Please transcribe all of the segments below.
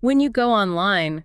When you go online,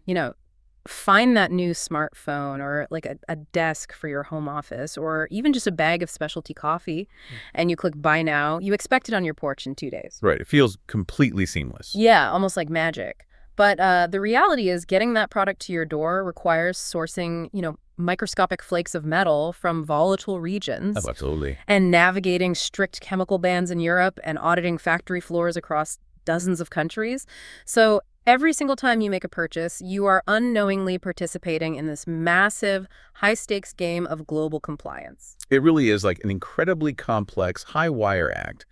find that new smartphone or like a desk for your home office or even just a bag of specialty coffee, and you click buy now, you expect it on your porch in 2 days. Right. It feels completely seamless. Yeah, almost like magic. But the reality is getting that product to your door requires sourcing, microscopic flakes of metal from volatile regions. Oh, absolutely. And navigating strict chemical bans in Europe and auditing factory floors across dozens of countries. So every single time you make a purchase, you are unknowingly participating in this massive, high-stakes game of global compliance. It really is like an incredibly complex, high-wire act.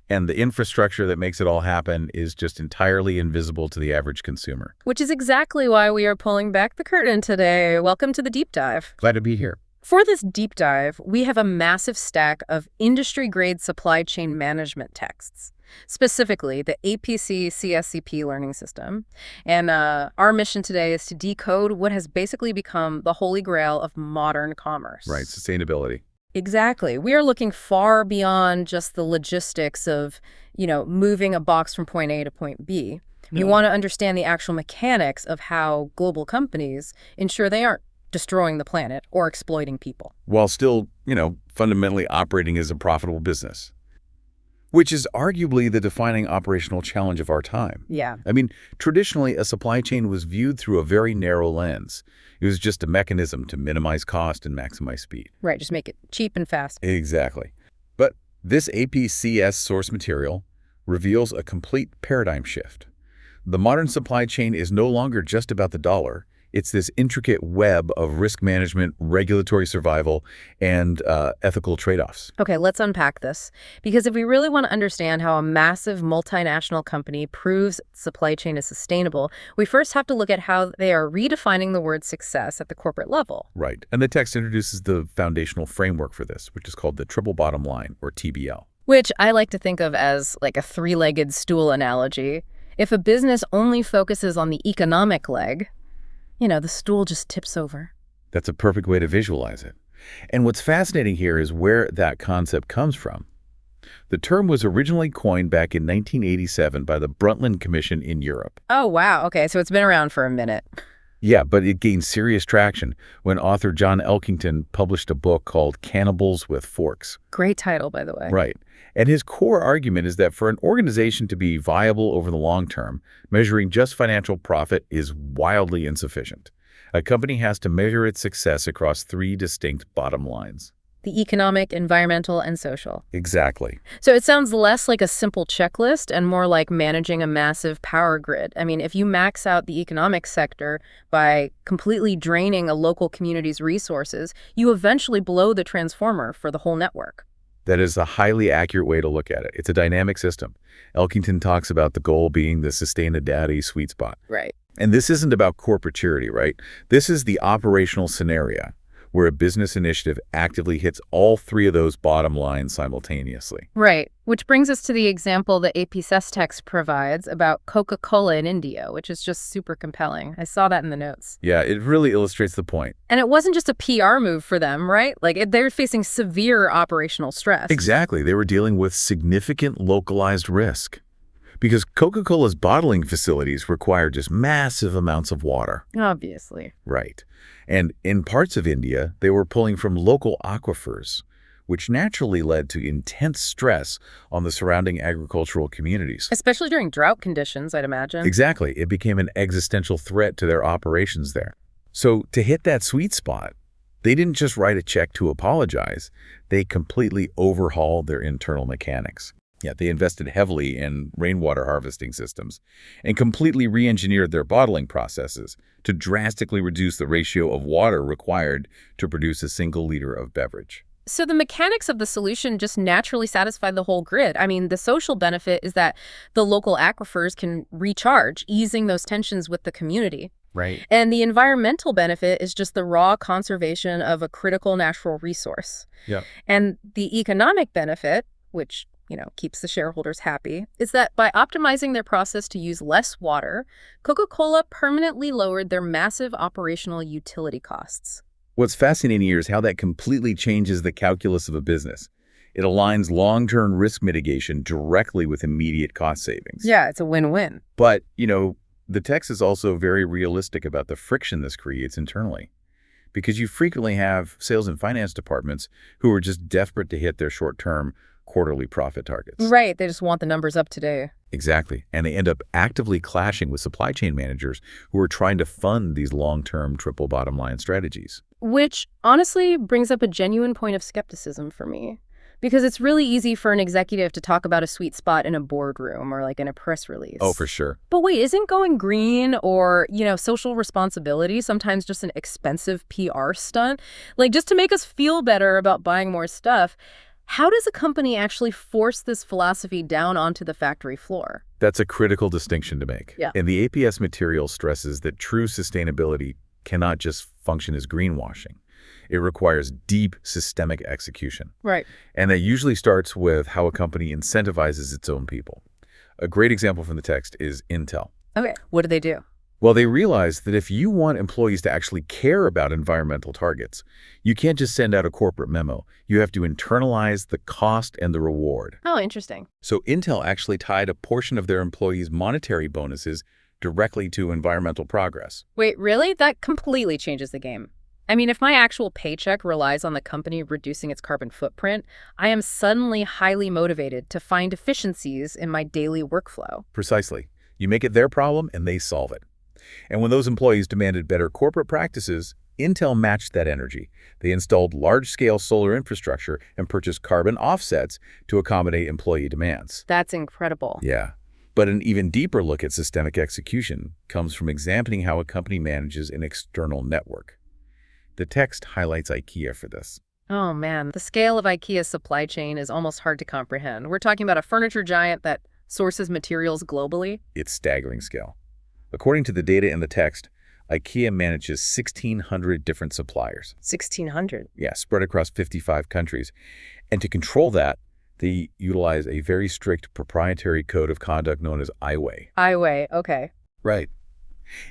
And the infrastructure that makes it all happen is just entirely invisible to the average consumer. Which is exactly why we are pulling back the curtain today. Welcome to the deep dive. Glad to be here. For this deep dive, we have a massive stack of industry-grade supply chain management texts, specifically the APICS CSCP learning system. And our mission today is to decode what has basically become the holy grail of modern commerce. Right, sustainability. Exactly. We are looking far beyond just the logistics of, moving a box from point A to point B. We want to understand the actual mechanics of how global companies ensure they aren't destroying the planet or exploiting people. While still, fundamentally operating as a profitable business. Which is arguably the defining operational challenge of our time. Yeah. I mean, traditionally, a supply chain was viewed through a very narrow lens. It was just a mechanism to minimize cost and maximize speed. Right, just make it cheap and fast. Exactly. But this APICS source material reveals a complete paradigm shift. The modern supply chain is no longer just about the dollar. It's this intricate web of risk management, regulatory survival, and ethical trade-offs. Okay, let's unpack this. Because if we really want to understand how a massive multinational company proves its supply chain is sustainable, we first have to look at how they are redefining the word success at the corporate level. Right. And the text introduces the foundational framework for this, which is called the triple bottom line, or TBL. Which I like to think of as like a three-legged stool analogy. If a business only focuses on the economic leg, the stool just tips over. That's a perfect way to visualize it. And what's fascinating here is where that concept comes from. The term was originally coined back in 1987 by the Brundtland Commission in Europe. Oh, wow. Okay, so it's been around for a minute. Yeah, but it gained serious traction when author John Elkington published a book called Cannibals with Forks. Great title, by the way. Right. And his core argument is that for an organization to be viable over the long term, measuring just financial profit is wildly insufficient. A company has to measure its success across three distinct bottom lines. The economic, environmental, and social. Exactly. So it sounds less like a simple checklist and more like managing a massive power grid. I mean, if you max out the economic sector by completely draining a local community's resources, you eventually blow the transformer for the whole network. That is a highly accurate way to look at it. It's a dynamic system. Elkington talks about the goal being the sustainability sweet spot. Right. And this isn't about corporate charity, right? This is the operational scenario where a business initiative actively hits all three of those bottom lines simultaneously. Right, which brings us to the example that APICS text provides about Coca-Cola in India, which is just super compelling. I saw that in the notes. Yeah, it really illustrates the point. And it wasn't just a PR move for them, right? They're facing severe operational stress. Exactly. They were dealing with significant localized risk. Because Coca-Cola's bottling facilities require just massive amounts of water. Obviously. Right. And in parts of India, they were pulling from local aquifers, which naturally led to intense stress on the surrounding agricultural communities. Especially during drought conditions, I'd imagine. Exactly. It became an existential threat to their operations there. So to hit that sweet spot, they didn't just write a check to apologize. They completely overhauled their internal mechanics. Yeah, they invested heavily in rainwater harvesting systems and completely re-engineered their bottling processes to drastically reduce the ratio of water required to produce a single liter of beverage. So the mechanics of the solution just naturally satisfy the whole grid. I mean, the social benefit is that the local aquifers can recharge, easing those tensions with the community. Right. And the environmental benefit is just the raw conservation of a critical natural resource. Yeah. And the economic benefit, which keeps the shareholders happy, is that by optimizing their process to use less water, Coca-Cola permanently lowered their massive operational utility costs. What's fascinating here is how that completely changes the calculus of a business. It aligns long-term risk mitigation directly with immediate cost savings. Yeah, it's a win-win. But, The text is also very realistic about the friction this creates internally, because you frequently have sales and finance departments who are just desperate to hit their short-term quarterly profit targets. Right, they just want the numbers up today. Exactly. And they end up actively clashing with supply chain managers who are trying to fund these long-term triple bottom line strategies. Which honestly brings up a genuine point of skepticism for me. Because it's really easy for an executive to talk about a sweet spot in a boardroom or like in a press release. Oh, for sure. But wait, isn't going green or, social responsibility sometimes just an expensive PR stunt? Like just to make us feel better about buying more stuff. How does a company actually force this philosophy down onto the factory floor? That's a critical distinction to make. Yeah. And the APS material stresses that true sustainability cannot just function as greenwashing. It requires deep systemic execution. Right. And that usually starts with how a company incentivizes its own people. A great example from the text is Intel. Okay. What do they do? Well, they realize that if you want employees to actually care about environmental targets, you can't just send out a corporate memo. You have to internalize the cost and the reward. Oh, interesting. So Intel actually tied a portion of their employees' monetary bonuses directly to environmental progress. Wait, really? That completely changes the game. I mean, if my actual paycheck relies on the company reducing its carbon footprint, I am suddenly highly motivated to find efficiencies in my daily workflow. Precisely. You make it their problem and they solve it. And when those employees demanded better corporate practices, Intel matched that energy. They installed large-scale solar infrastructure and purchased carbon offsets to accommodate employee demands. That's incredible. Yeah. But an even deeper look at systemic execution comes from examining how a company manages an external network. The text highlights IKEA for this. Oh man, the scale of IKEA's supply chain is almost hard to comprehend. We're talking about a furniture giant that sources materials globally. It's staggering scale. According to the data in the text, IKEA manages 1,600 different suppliers. 1,600? Yeah, spread across 55 countries. And to control that, they utilize a very strict proprietary code of conduct known as IWAY. IWAY, okay. Right.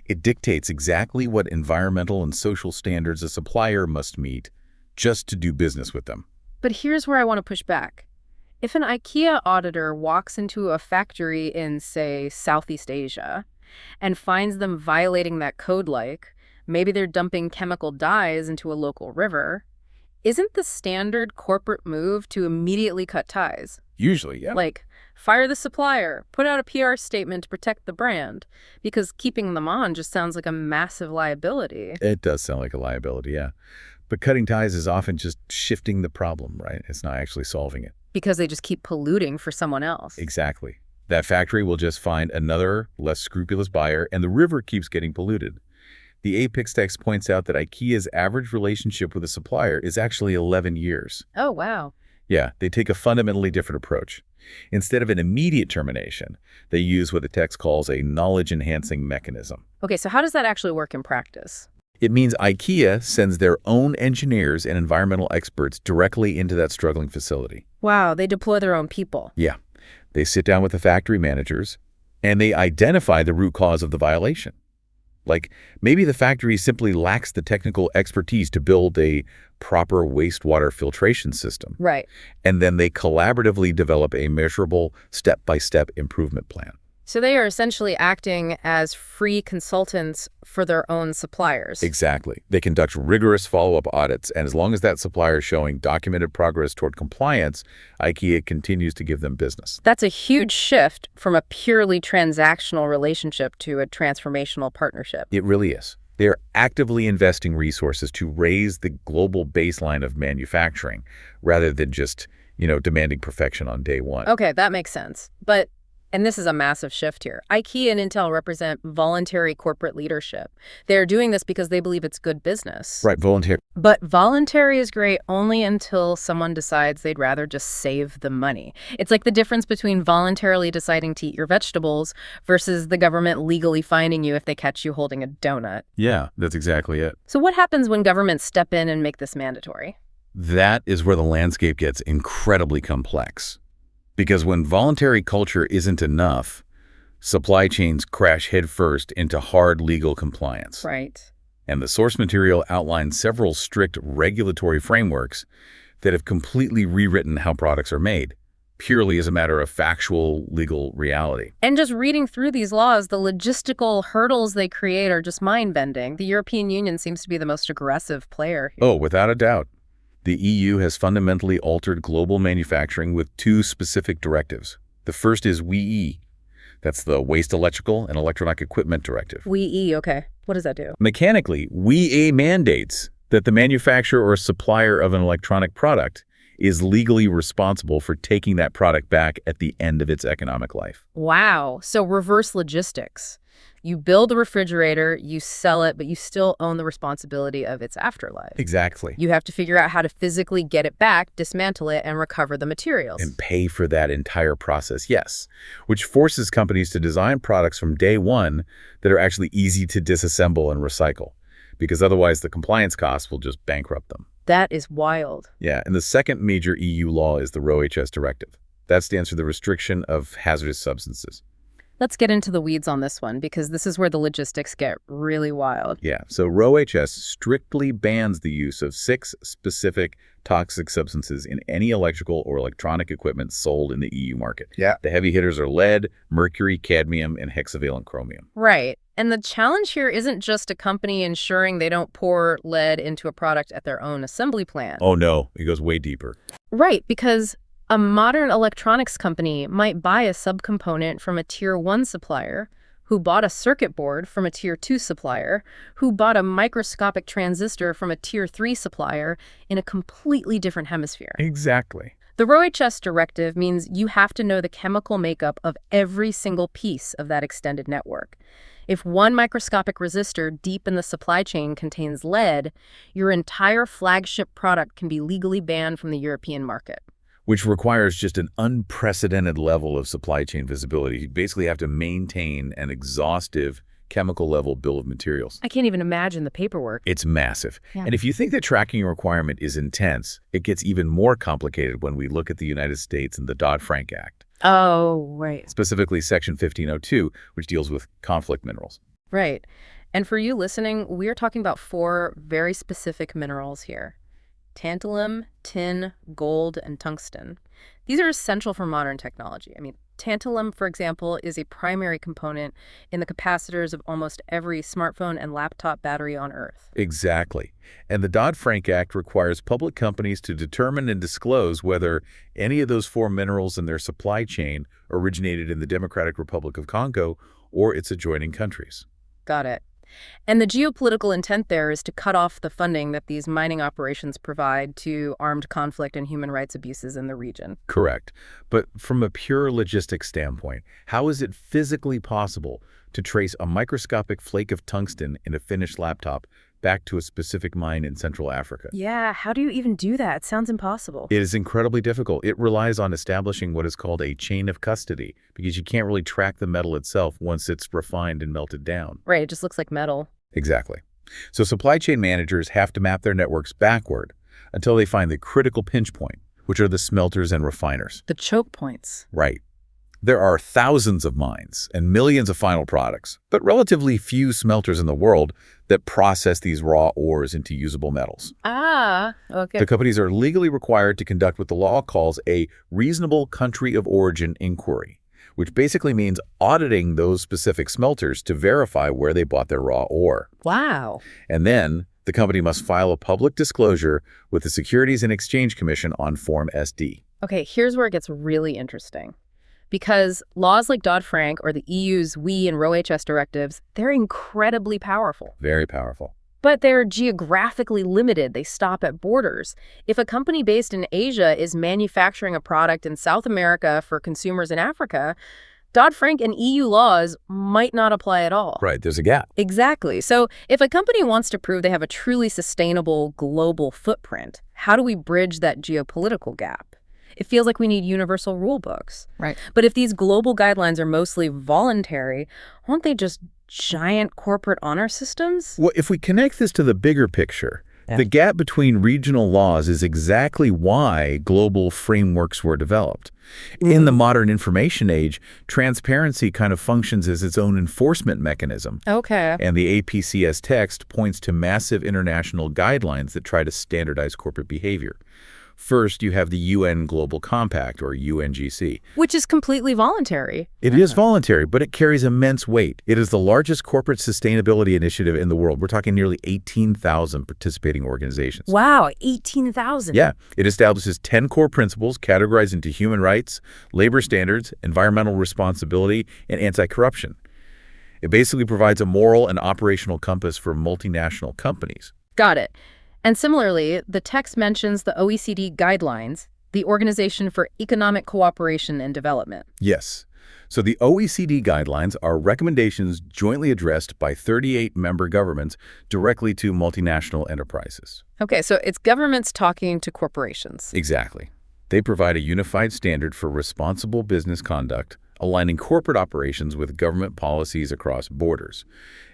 It dictates exactly what environmental and social standards a supplier must meet just to do business with them. But here's where I want to push back. If an IKEA auditor walks into a factory in, say, Southeast Asia and finds them violating that code, like maybe they're dumping chemical dyes into a local river, isn't the standard corporate move to immediately cut ties? Usually, yeah. Like, fire the supplier, put out a PR statement to protect the brand, because keeping them on just sounds like a massive liability. It does sound like a liability, yeah. But cutting ties is often just shifting the problem, right? It's not actually solving it. Because they just keep polluting for someone else. Exactly. That factory will just find another, less scrupulous buyer, and the river keeps getting polluted. The APICS text points out that IKEA's average relationship with a supplier is actually 11 years. Oh, wow. Yeah, they take a fundamentally different approach. Instead of an immediate termination, they use what the text calls a knowledge-enhancing mechanism. Okay, so how does that actually work in practice? It means IKEA sends their own engineers and environmental experts directly into that struggling facility. Wow, they deploy their own people. Yeah. They sit down with the factory managers, and they identify the root cause of the violation. Like, maybe the factory simply lacks the technical expertise to build a proper wastewater filtration system. Right. And then they collaboratively develop a measurable step-by-step improvement plan. So they are essentially acting as free consultants for their own suppliers. Exactly. They conduct rigorous follow-up audits, and as long as that supplier is showing documented progress toward compliance, IKEA continues to give them business. That's a huge shift from a purely transactional relationship to a transformational partnership. It really is. They are actively investing resources to raise the global baseline of manufacturing rather than just, demanding perfection on day one. Okay, that makes sense. But and this is a massive shift here. IKEA and Intel represent voluntary corporate leadership. They're doing this because they believe it's good business. Right, voluntary. But voluntary is great only until someone decides they'd rather just save the money. It's like the difference between voluntarily deciding to eat your vegetables versus the government legally fining you if they catch you holding a donut. Yeah, that's exactly it. So what happens when governments step in and make this mandatory? That is where the landscape gets incredibly complex. Because when voluntary culture isn't enough, supply chains crash headfirst into hard legal compliance. Right. And the source material outlines several strict regulatory frameworks that have completely rewritten how products are made. purely as a matter of factual legal reality. And just reading through these laws, the logistical hurdles they create are just mind-bending. The European Union seems to be the most aggressive player here. Oh, without a doubt. The EU has fundamentally altered global manufacturing with two specific directives. The first is WEEE. That's the Waste Electrical and Electronic Equipment Directive. WEEE, okay. What does that do? Mechanically, WEEE mandates that the manufacturer or supplier of an electronic product is legally responsible for taking that product back at the end of its economic life. Wow. So reverse logistics. You build a refrigerator, you sell it, but you still own the responsibility of its afterlife. Exactly. You have to figure out how to physically get it back, dismantle it, and recover the materials. And pay for that entire process, yes. Which forces companies to design products from day one that are actually easy to disassemble and recycle, because otherwise the compliance costs will just bankrupt them. That is wild. Yeah, and the second major EU law is the RoHS directive. That stands for the Restriction of Hazardous Substances. Let's get into the weeds on this one, because this is where the logistics get really wild. Yeah, so RoHS strictly bans the use of 6 specific toxic substances in any electrical or electronic equipment sold in the EU market. Yeah. The heavy hitters are lead, mercury, cadmium, and hexavalent chromium. Right. And the challenge here isn't just a company ensuring they don't pour lead into a product at their own assembly plant. Oh no, it goes way deeper. Right, because a modern electronics company might buy a subcomponent from a Tier 1 supplier, who bought a circuit board from a Tier 2 supplier, who bought a microscopic transistor from a Tier 3 supplier in a completely different hemisphere. Exactly. The RoHS directive means you have to know the chemical makeup of every single piece of that extended network. If one microscopic resistor deep in the supply chain contains lead, your entire flagship product can be legally banned from the European market. Which requires just an unprecedented level of supply chain visibility. You basically have to maintain an exhaustive chemical level bill of materials. I can't even imagine the paperwork. It's massive. Yeah. And if you think the tracking requirement is intense, it gets even more complicated when we look at the United States and the Dodd-Frank Act. Oh, right. Specifically Section 1502, which deals with conflict minerals. Right. And for you listening, we are talking about 4 very specific minerals here: tantalum, tin, gold, and tungsten. These are essential for modern technology. I mean, tantalum, for example, is a primary component in the capacitors of almost every smartphone and laptop battery on Earth. Exactly. And the Dodd-Frank Act requires public companies to determine and disclose whether any of those 4 minerals in their supply chain originated in the Democratic Republic of Congo or its adjoining countries. Got it. And the geopolitical intent there is to cut off the funding that these mining operations provide to armed conflict and human rights abuses in the region. Correct. But from a pure logistics standpoint, how is it physically possible to trace a microscopic flake of tungsten in a finished laptop back to a specific mine in Central Africa? Yeah, how do you even do that? It sounds impossible. It is incredibly difficult. It relies on establishing what is called a chain of custody, because you can't really track the metal itself once it's refined and melted down. Right, it just looks like metal. Exactly. So supply chain managers have to map their networks backward until they find the critical pinch point, which are the smelters and refiners. The choke points. Right. There are thousands of mines and millions of final products, but relatively few smelters in the world that process these raw ores into usable metals. Ah, okay. The companies are legally required to conduct what the law calls a reasonable country of origin inquiry, which basically means auditing those specific smelters to verify where they bought their raw ore. Wow. And then the company must file a public disclosure with the Securities and Exchange Commission on Form SD. Okay, here's where it gets really interesting. Because laws like Dodd-Frank or the EU's WEEE and RoHS directives, they're incredibly powerful. Very powerful. But they're geographically limited. They stop at borders. If a company based in Asia is manufacturing a product in South America for consumers in Africa, Dodd-Frank and EU laws might not apply at all. Right, there's a gap. Exactly. So if a company wants to prove they have a truly sustainable global footprint, how do we bridge that geopolitical gap? It feels like we need universal rule books. Right. But if these global guidelines are mostly voluntary, aren't they just giant corporate honor systems? Well, if we connect this to the bigger picture, the gap between regional laws is exactly why global frameworks were developed. In the modern information age, transparency kind of functions as its own enforcement mechanism. Okay. And the APICS text points to massive international guidelines that try to standardize corporate behavior. First, you have the UN Global Compact, or UNGC. Which is completely voluntary. It is voluntary, but it carries immense weight. It is the largest corporate sustainability initiative in the world. We're talking nearly 18,000 participating organizations. Wow, 18,000. Yeah, it establishes 10 core principles categorized into human rights, labor standards, environmental responsibility, and anti-corruption. It basically provides a moral and operational compass for multinational companies. Got it. And similarly, the text mentions the OECD guidelines, the Organization for Economic Cooperation and Development. Yes. So the OECD guidelines are recommendations jointly addressed by 38 member governments directly to multinational enterprises. Okay, so it's governments talking to corporations. Exactly. They provide a unified standard for responsible business conduct, aligning corporate operations with government policies across borders.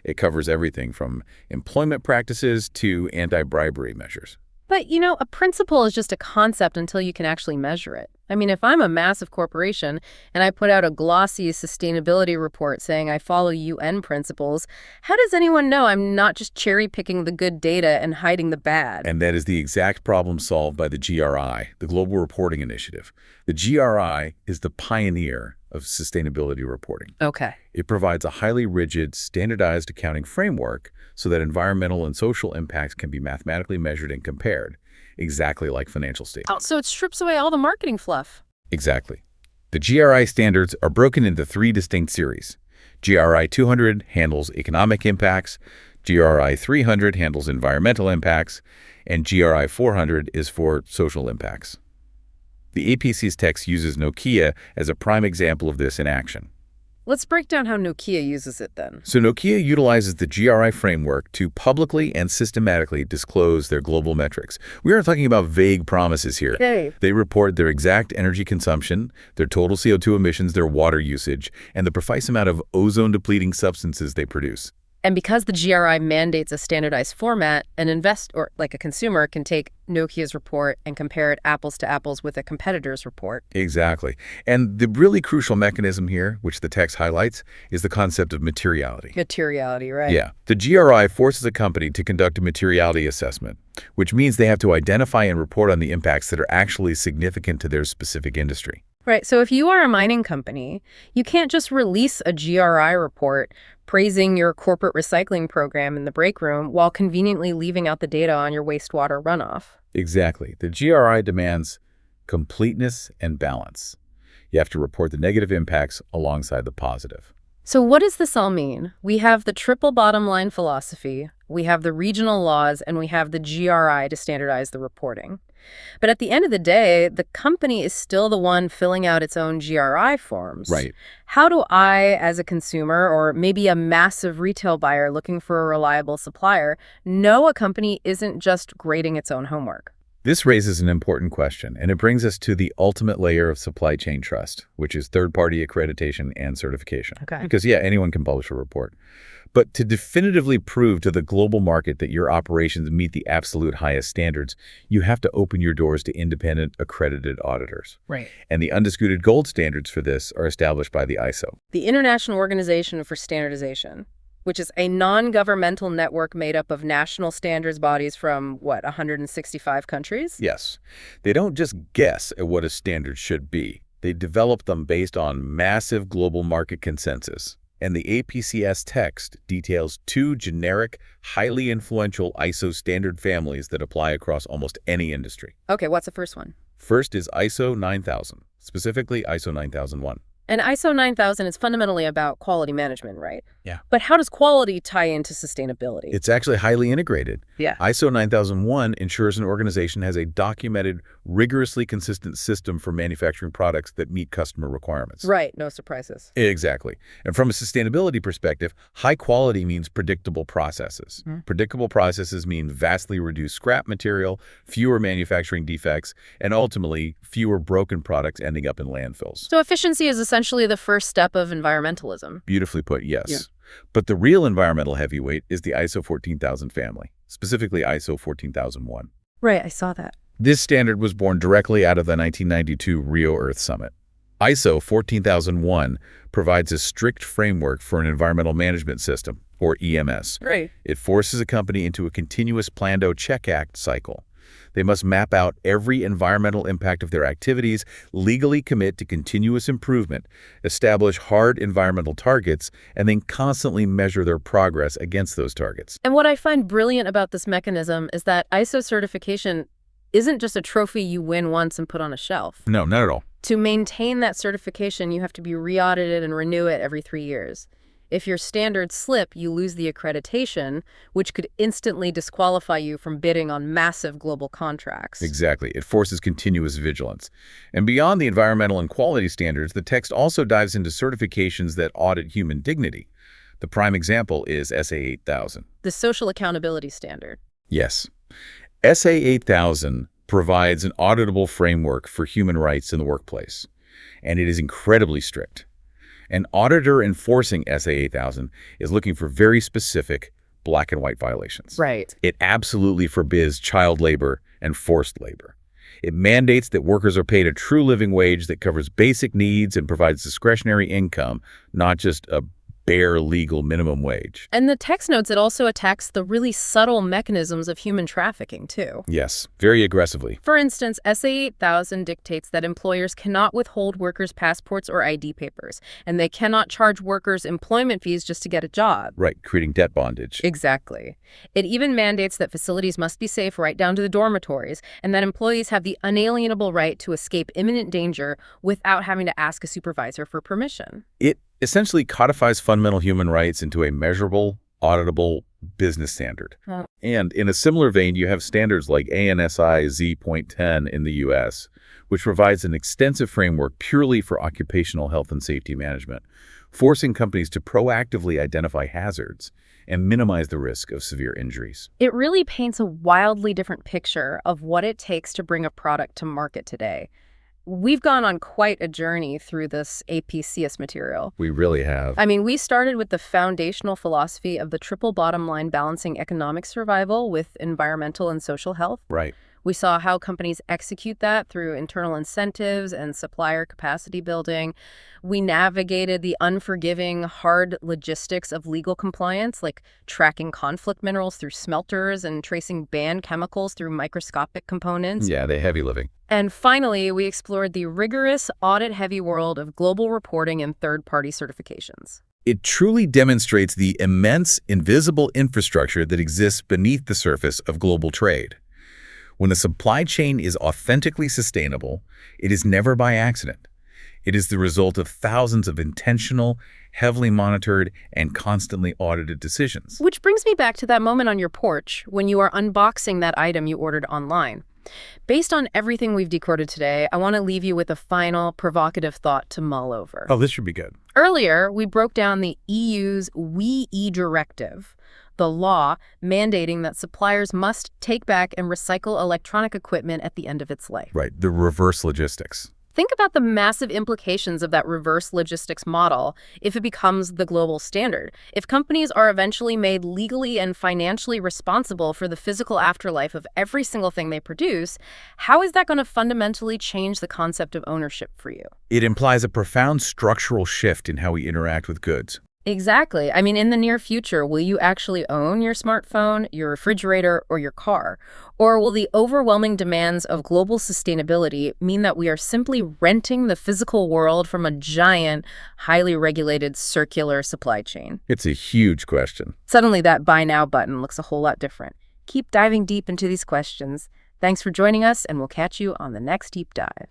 It covers everything from employment practices to anti-bribery measures. But, you know, a principle is just a concept until you can actually measure it. I mean, if I'm a massive corporation and I put out a glossy sustainability report saying I follow UN principles, how does anyone know I'm not just cherry-picking the good data and hiding the bad? And that is the exact problem solved by the GRI, the Global Reporting Initiative. The GRI is the pioneer of sustainability reporting. Okay. It provides a highly rigid, standardized accounting framework so that environmental and social impacts can be mathematically measured and compared, exactly like financial statements. So it strips away all the marketing fluff. Exactly. The GRI standards are broken into 3 distinct series. GRI 200 handles economic impacts, GRI 300 handles environmental impacts, and GRI 400 is for social impacts. The APICS text uses Nokia as a prime example of this in action. Let's break down how Nokia uses it then. So Nokia utilizes the GRI framework to publicly and systematically disclose their global metrics. We aren't talking about vague promises here. Okay. They report their exact energy consumption, their total CO2 emissions, their water usage, and the precise amount of ozone-depleting substances they produce. And because the GRI mandates a standardized format, an investor, like a consumer, can take Nokia's report and compare it apples to apples with a competitor's report. Exactly. And the really crucial mechanism here, which the text highlights, is the concept of materiality. Materiality, right? Yeah. The GRI forces a company to conduct a materiality assessment, which means they have to identify and report on the impacts that are actually significant to their specific industry. Right. So if you are a mining company, you can't just release a GRI report praising your corporate recycling program in the break room while conveniently leaving out the data on your wastewater runoff. Exactly. The GRI demands completeness and balance. You have to report the negative impacts alongside the positive. So what does this all mean? We have the triple bottom line philosophy, we have the regional laws, and we have the GRI to standardize the reporting. But at the end of the day, the company is still the one filling out its own GRI forms. Right. How do I, as a consumer, or maybe a massive retail buyer looking for a reliable supplier, know a company isn't just grading its own homework? This raises an important question, and it brings us to the ultimate layer of supply chain trust, which is third-party accreditation and certification. Okay. Because, yeah, anyone can publish a report. But to definitively prove to the global market that your operations meet the absolute highest standards, you have to open your doors to independent accredited auditors. Right. And the undisputed gold standards for this are established by the ISO. The International Organization for Standardization, which is a non-governmental network made up of national standards bodies from, 165 countries? Yes. They don't just guess at what a standard should be. They develop them based on massive global market consensus. And the APICS text details 2 generic, highly influential ISO standard families that apply across almost any industry. Okay, what's the first one? First is ISO 9000, specifically ISO 9001. And ISO 9000 is fundamentally about quality management, right? Yeah. But how does quality tie into sustainability? It's actually highly integrated. Yeah. ISO 9001 ensures an organization has a documented, rigorously consistent system for manufacturing products that meet customer requirements. Right, no surprises. Exactly. And from a sustainability perspective, high quality means predictable processes. Predictable processes mean vastly reduced scrap material, fewer manufacturing defects, and ultimately fewer broken products ending up in landfills. So efficiency is essentially the first step of environmentalism. Beautifully put, yes. Yeah. But the real environmental heavyweight is the ISO 14000 family, specifically ISO 14001. Right, I saw that. This standard was born directly out of the 1992 Rio Earth Summit. ISO 14001 provides a strict framework for an environmental management system, or EMS. Right. It forces a company into a continuous planned-out check-act cycle. They must map out every environmental impact of their activities, legally commit to continuous improvement, establish hard environmental targets, and then constantly measure their progress against those targets. And what I find brilliant about this mechanism is that ISO certification isn't just a trophy you win once and put on a shelf. No, not at all. To maintain that certification, you have to be re-audited and renew it every 3 years. If your standards slip, you lose the accreditation, which could instantly disqualify you from bidding on massive global contracts. Exactly. It forces continuous vigilance. And beyond the environmental and quality standards, the text also dives into certifications that audit human dignity. The prime example is SA 8000. The social accountability standard. Yes. SA 8000 provides an auditable framework for human rights in the workplace, and it is incredibly strict. An auditor enforcing SA 8000 is looking for very specific black and white violations. Right. It absolutely forbids child labor and forced labor. It mandates that workers are paid a true living wage that covers basic needs and provides discretionary income, not just a bare legal minimum wage. And the text notes it also attacks the really subtle mechanisms of human trafficking, too. Yes, very aggressively. For instance, SA 8000 dictates that employers cannot withhold workers' passports or ID papers, and they cannot charge workers employment fees just to get a job. Right, creating debt bondage. Exactly. It even mandates that facilities must be safe right down to the dormitories, and that employees have the unalienable right to escape imminent danger without having to ask a supervisor for permission. It essentially codifies fundamental human rights into a measurable, auditable business standard. And in a similar vein, you have standards like ANSI Z.10 in the US, which provides an extensive framework purely for occupational health and safety management, forcing companies to proactively identify hazards and minimize the risk of severe injuries. It really paints a wildly different picture of what it takes to bring a product to market today. We've gone on quite a journey through this APICS material. We really have. I mean, we started with the foundational philosophy of the triple bottom line balancing economic survival with environmental and social health. Right. We saw how companies execute that through internal incentives and supplier capacity building. We navigated the unforgiving, hard logistics of legal compliance, like tracking conflict minerals through smelters and tracing banned chemicals through microscopic components. Yeah, the heavy living. And finally, we explored the rigorous, audit-heavy world of global reporting and third-party certifications. It truly demonstrates the immense, invisible infrastructure that exists beneath the surface of global trade. When a supply chain is authentically sustainable, it is never by accident. It is the result of thousands of intentional, heavily monitored, and constantly audited decisions. Which brings me back to that moment on your porch when you are unboxing that item you ordered online. Based on everything we've decoded today, I want to leave you with a final, provocative thought to mull over. Oh, this should be good. Earlier, we broke down the EU's WEEE directive, the law mandating that suppliers must take back and recycle electronic equipment at the end of its life. Right, the reverse logistics. Think about the massive implications of that reverse logistics model if it becomes the global standard. If companies are eventually made legally and financially responsible for the physical afterlife of every single thing they produce, how is that going to fundamentally change the concept of ownership for you? It implies a profound structural shift in how we interact with goods. Exactly. I mean, in the near future, will you actually own your smartphone, your refrigerator, or your car? Or will the overwhelming demands of global sustainability mean that we are simply renting the physical world from a giant, highly regulated circular supply chain? It's a huge question. Suddenly, that Buy Now button looks a whole lot different. Keep diving deep into these questions. Thanks for joining us, and we'll catch you on the next deep dive.